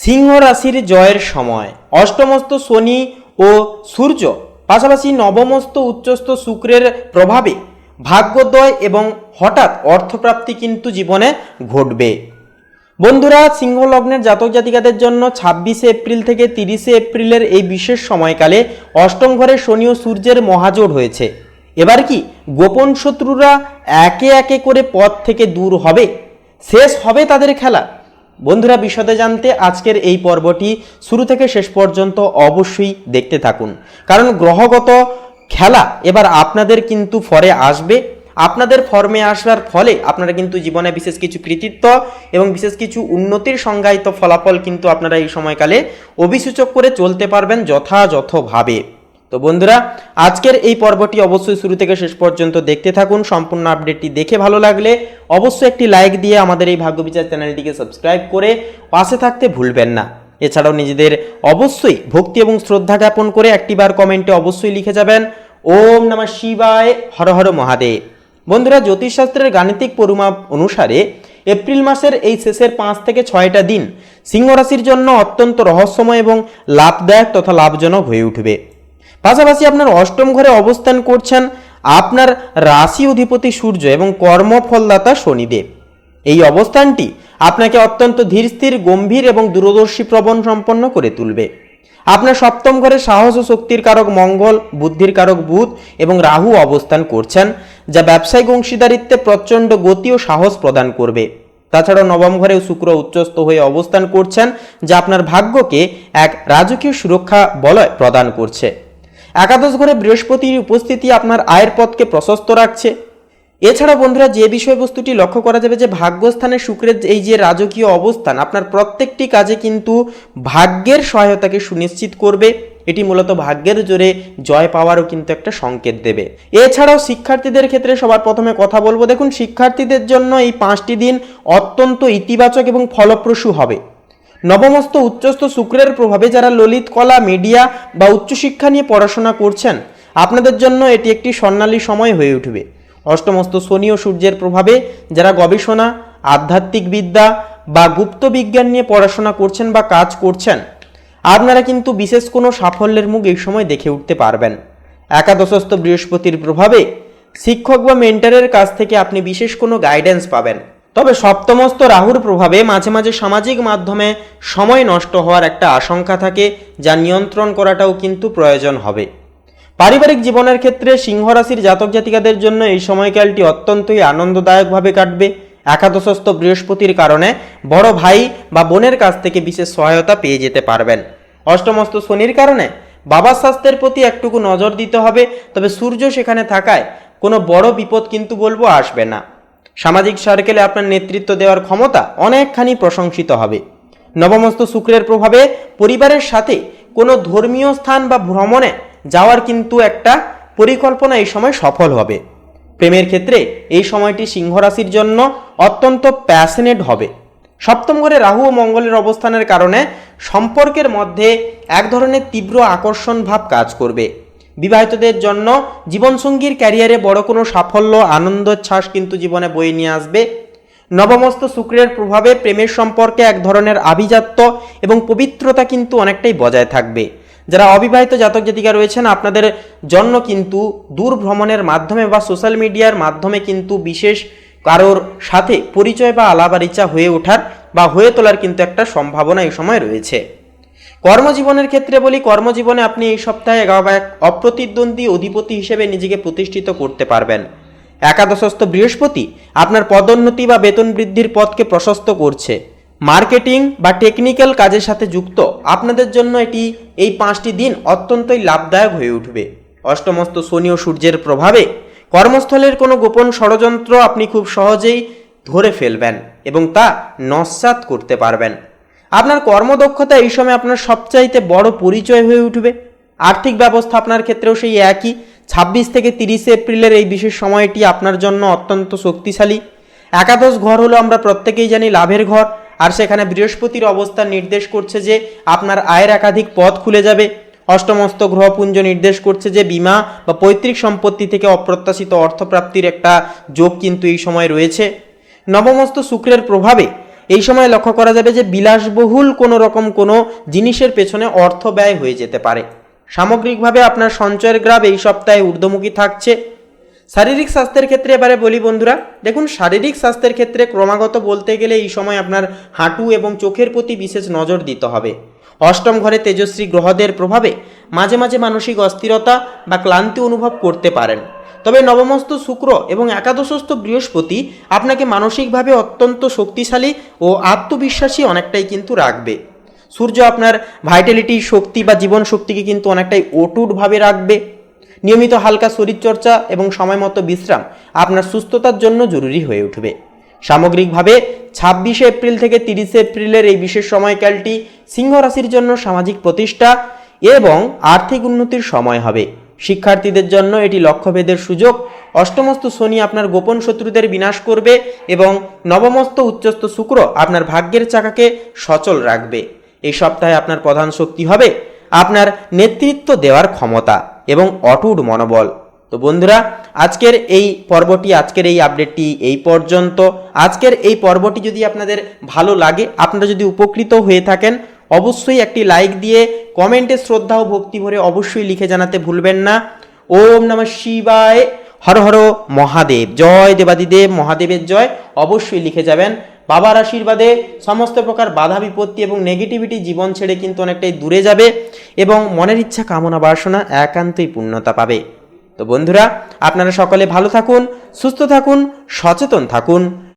সিংহ রাশির জয়ের সময় অষ্টমস্ত শনি ও সূর্য পাশাপাশি নবমস্ত উচ্চস্থ শুক্রের প্রভাবে ভাগ্যোদয় এবং হঠাৎ অর্থপ্রাপ্তি কিন্তু জীবনে ঘটবে। বন্ধুরা, সিংহ লগ্নের জাতক জাতিকাদের জন্য 26শে এপ্রিল থেকে 30শে এপ্রিলের এই বিশেষ সময়কালে অষ্টম ঘরে শনি ও সূর্যের মহাজোড় হয়েছে। এবার কি গোপন শত্রুরা একে একে করে পথ থেকে দূর হবে, শেষ হবে তাদের খেলা? বন্ধুরা, বিশদে জানতে আজকের এই পর্বটি শুরু থেকে শেষ পর্যন্ত অবশ্যই দেখতে থাকুন, কারণ গ্রহগত খেলা এবার আপনাদের কিন্তু ফরে আসবে। আপনাদের ফর্মে আসার ফলে আপনারা কিন্তু জীবনে বিশেষ কিছু কৃতিত্ব এবং বিশেষ কিছু উন্নতির সংজ্ঞায়িত ফলাফল কিন্তু আপনারা এই সময়কালে অভিসূচক করে চলতে পারবেন যথাযথভাবে। তো বন্ধুরা, আজকের এই পর্বটি অবশ্যই শুরু থেকে শেষ পর্যন্ত দেখতে থাকুন। সম্পূর্ণ আপডেটটি দেখে ভালো লাগলে অবশ্যই একটি লাইক দিয়ে আমাদের এই ভাগ্যবিচার চ্যানেলটিকে সাবস্ক্রাইব করে পাশে থাকতে ভুলবেন না। এছাড়াও নিজেদের অবশ্যই ভক্তি এবং শ্রদ্ধা জ্ঞাপন করে একটিবার কমেন্টে অবশ্যই লিখে যাবেন ওম নমঃ শিবায়, হর হর মহাদেব। বন্ধুরা, জ্যোতিষশাস্ত্রের গাণিতিক পরিমাপ অনুসারে এপ্রিল মাসের এই শেষের 5 থেকে 6টা দিন সিংহ রাশির জন্য অত্যন্ত রহস্যময় এবং লাভদায়ক তথা লাভজনক হয়ে উঠবে। পাশাপাশি আপনার অষ্টম ঘরে অবস্থান করছেন আপনার রাশি অধিপতি সূর্য এবং কর্মফলদাতা শনিদেব। এই অবস্থানটি আপনাকে অত্যন্ত ধীরস্থির, গম্ভীর এবং দূরদর্শী প্রবণ সম্পন্ন করে তুলবে। আপনার সপ্তম ঘরে সাহস ও শক্তির কারক মঙ্গল, বুদ্ধির কারক বুধ এবং রাহু অবস্থান করছেন, যা ব্যবসায়িক অংশীদারিত্বে প্রচণ্ড গতি ও সাহস প্রদান করবে। তাছাড়াও নবম ঘরেও শুক্র উচ্চস্থ হয়ে অবস্থান করছেন, যা আপনার ভাগ্যকে এক রাজকীয় সুরক্ষা বলয় প্রদান করছে। একাদশ ঘরে বৃহস্পতির উপস্থিতি আপনার আয়ের পথকে প্রশস্ত রাখছে। এছাড়া বন্ধুরা, যে বিষয়বস্তুটি লক্ষ্য করা যাবে যে ভাগ্যস্থানে শুক্রের এই যে রাজকীয় অবস্থান আপনার প্রত্যেকটি কাজে কিন্তু ভাগ্যের সহায়তাকে সুনিশ্চিত করবে। এটি মূলত ভাগ্যের জোরে জয় পাওয়ারও কিন্তু একটা সংকেত দেবে। এছাড়াও শিক্ষার্থীদের ক্ষেত্রে সবার প্রথমে কথা বলবো, দেখুন শিক্ষার্থীদের জন্য এই 5টি দিন অত্যন্ত ইতিবাচক এবং ফলপ্রসূ হবে। নবমস্ত উচ্চস্থ শুক্রের প্রভাবে যারা ললিত কলা, মিডিয়া বা উচ্চশিক্ষা নিয়ে পড়াশোনা করছেন, আপনাদের জন্য এটি একটি স্বর্ণালী সময় হয়ে উঠবে। অষ্টমস্ত শনি ও সূর্যের প্রভাবে যারা গবেষণা, আধ্যাত্মিক বিদ্যা বা গুপ্ত বিজ্ঞান নিয়ে পড়াশোনা করছেন বা কাজ করছেন, আপনারা কিন্তু বিশেষ কোনো সাফল্যের মুখ এই সময় দেখে উঠতে পারবেন। একাদশস্থ বৃহস্পতির প্রভাবে শিক্ষক বা মেন্টরের কাছ থেকে আপনি বিশেষ কোনো গাইডেন্স পাবেন। তবে সপ্তমস্ত রাহুর প্রভাবে মাঝে মাঝে সামাজিক মাধ্যমে সময় নষ্ট হওয়ার একটা আশঙ্কা থাকে, যা নিয়ন্ত্রণ করাটাও কিন্তু প্রয়োজন হবে। পারিবারিক জীবনের ক্ষেত্রে সিংহ রাশির জাতক জাতিকাদের জন্য এই সময়কালটি অত্যন্তই আনন্দদায়কভাবে কাটবে। একাদশস্থ বৃহস্পতির কারণে বড় ভাই বা বোনের কাছ থেকে বিশেষ সহায়তা পেয়ে যেতে পারবেন। অষ্টমস্ত শনির কারণে বাবার স্বাস্থ্যের প্রতি একটুকু নজর দিতে হবে, তবে সূর্য সেখানে থাকায় কোনো বড় বিপদ কিন্তু বলবো আসবে না। সামাজিক সার্কেলে আপনার নেতৃত্ব দেওয়ার ক্ষমতা অনেকখানি প্রশংসিত হবে। নবমস্ত শুক্রের প্রভাবে পরিবারের সাথে কোনো ধর্মীয় স্থান বা ভ্রমণে যাওয়ার কিন্তু একটা পরিকল্পনা এই সময় সফল হবে। প্রেমের ক্ষেত্রে এই সময়টি সিংহ রাশির জন্য অত্যন্ত প্যাশনেট হবে। সপ্তম ঘরে রাহু ও মঙ্গলের অবস্থানের কারণে সম্পর্কের মধ্যে এক ধরনের তীব্র আকর্ষণ ভাব কাজ করবে। বিবাহিতদের জন্য জীবনসঙ্গীর ক্যারিয়ারে বড় কোনো সাফল্য, আনন্দোচ্ছ্বাস কিন্তু জীবনে বয়ে নিয়ে আসবে। নবমস্ত শুক্রের প্রভাবে প্রেমের সম্পর্কে এক ধরনের আভিজাত্য এবং পবিত্রতা কিন্তু অনেকটাই বজায় থাকবে। যারা অবিবাহিত জাতক জাতিকা রয়েছেন, আপনাদের জন্য কিন্তু দূর ভ্রমণের মাধ্যমে বা সোশ্যাল মিডিয়ার মাধ্যমে কিন্তু বিশেষ কারোর সাথে পরিচয় বা আলাপআরিচা হয়ে ওঠার বা হয়ে তোলার কিন্তু একটা সম্ভাবনা এই সময় রয়েছে। কর্মজীবনের ক্ষেত্রে বলি, কর্মজীবনে আপনি এই সপ্তাহে এক অপ্রতিদ্বন্দ্বী অধিপতি হিসেবে নিজেকে প্রতিষ্ঠিত করতে পারবেন। একাদশস্থ বৃহস্পতি আপনার পদোন্নতি বা বেতন বৃদ্ধির পথকে প্রশস্ত করছে। মার্কেটিং বা টেকনিক্যাল কাজের সাথে যুক্ত আপনাদের জন্য এই 5টি দিন অত্যন্তই লাভদায়ক হয়ে উঠবে। অষ্টমস্ত শনি ও সূর্যের প্রভাবে কর্মস্থলের কোনো গোপন ষড়যন্ত্র আপনি খুব সহজেই ধরে ফেলবেন এবং তা নস্যাৎ করতে পারবেন। আপনার কর্মদক্ষতা এই সময় আপনার সবচাইতে বড় পরিচয় হয়ে উঠবে। আর্থিক ব্যবস্থা আপনার ক্ষেত্রেও সেই একই। 26 থেকে 30শে এপ্রিলের এই বিশেষ সময়টি আপনার জন্য অত্যন্ত শক্তিশালী। একাদশ ঘর হলো আমরা প্রত্যেকেই জানি লাভের ঘর, আর সেখানে বৃহস্পতির অবস্থান নির্দেশ করছে যে আপনার আয়ের একাধিক পথ খুলে যাবে। অষ্টমস্ত গ্রহপুঞ্জ নির্দেশ করছে যে বীমা বা পৈতৃক সম্পত্তি থেকে অপ্রত্যাশিত অর্থপ্রাপ্তির একটা যোগ কিন্তু এই সময় রয়েছে। নবমস্ত শুক্রের প্রভাবে এই সময় লক্ষ্য করা যাবে যে বিলাসবহুল কোনো রকম কোনো জিনিসের পেছনে অর্থ ব্যয় হয়ে যেতে পারে। সামগ্রিকভাবে আপনার সঞ্চয়ের গ্রাফ এই সপ্তাহে ঊর্ধ্বমুখী থাকছে। শারীরিক স্বাস্থ্যের ক্ষেত্রে এবারে বলি বন্ধুরা, দেখুন শারীরিক স্বাস্থ্যের ক্ষেত্রে ক্রমাগত বলতে গেলে এই সময় আপনার হাঁটু এবং চোখের প্রতি বিশেষ নজর দিতে হবে। অষ্টম ঘরে তেজস্বী গ্রহদের প্রভাবে মাঝে মাঝে মানসিক অস্থিরতা বা ক্লান্তি অনুভব করতে পারেন। তবে নবমস্থ শুক্র এবং একাদশস্থ বৃহস্পতি আপনাকে মানসিকভাবে অত্যন্ত শক্তিশালী ও আত্মবিশ্বাসী অনেকটাই কিন্তু রাখবে। সূর্য আপনার ভাইটালিটি, শক্তি বা জীবন শক্তিকে কিন্তু অনেকটাই অটুটভাবে রাখবে। নিয়মিত হালকা শরীরচর্চা এবং সময়মতো বিশ্রাম আপনার সুস্থতার জন্য জরুরি হয়ে উঠবে। সামগ্রিকভাবে 26শে এপ্রিল থেকে 30শে এপ্রিলের এই বিশেষ সময়কালটি সিংহ রাশির জন্য সামাজিক প্রতিষ্ঠা এবং আর্থিক উন্নতির সময় হবে। শিক্ষার্থীদের জন্য এটি লক্ষ্যভেদের সুযোগ। অষ্টমস্থ শনি আপনার গোপন শত্রুদের বিনাশ করবে এবং নবমস্থ উচ্চস্থ শুক্র আপনার ভাগ্যের চাকাকে সচল রাখবে। এই সপ্তাহে আপনার প্রধান শক্তি হবে আপনার নেতৃত্ব দেওয়ার ক্ষমতা এবং অটুট মনোবল। তো বন্ধুরা, আজকের এই পর্বটি, আজকের এই আপডেটটি এই পর্যন্ত। আজকের এই পর্বটি যদি আপনাদের ভালো লাগে, আপনারা যদি উপকৃত হয়ে থাকেন, অবশ্যই একটি লাইক দিয়ে কমেন্টে শ্রদ্ধা ও ভক্তি ভরে অবশ্যই লিখে জানাতে ভুলবেন না। ওম নমঃ শিবায়, হর হর মহাদেব, জয় দেবাদিদেব মহাদেবের জয় অবশ্যই লিখে যাবেন। বাবার আশীর্বাদে সমস্ত প্রকার বাধা বিপত্তি এবং নেগেটিভিটি জীবন ছেড়ে কিন্তু অনেকটাই দূরে যাবে এবং মনের ইচ্ছা কামনা বাসনা একান্তই পূর্ণতা পাবে। তো বন্ধুরা, আপনারা সকলে ভালো থাকুন, সুস্থ থাকুন, সচেতন থাকুন।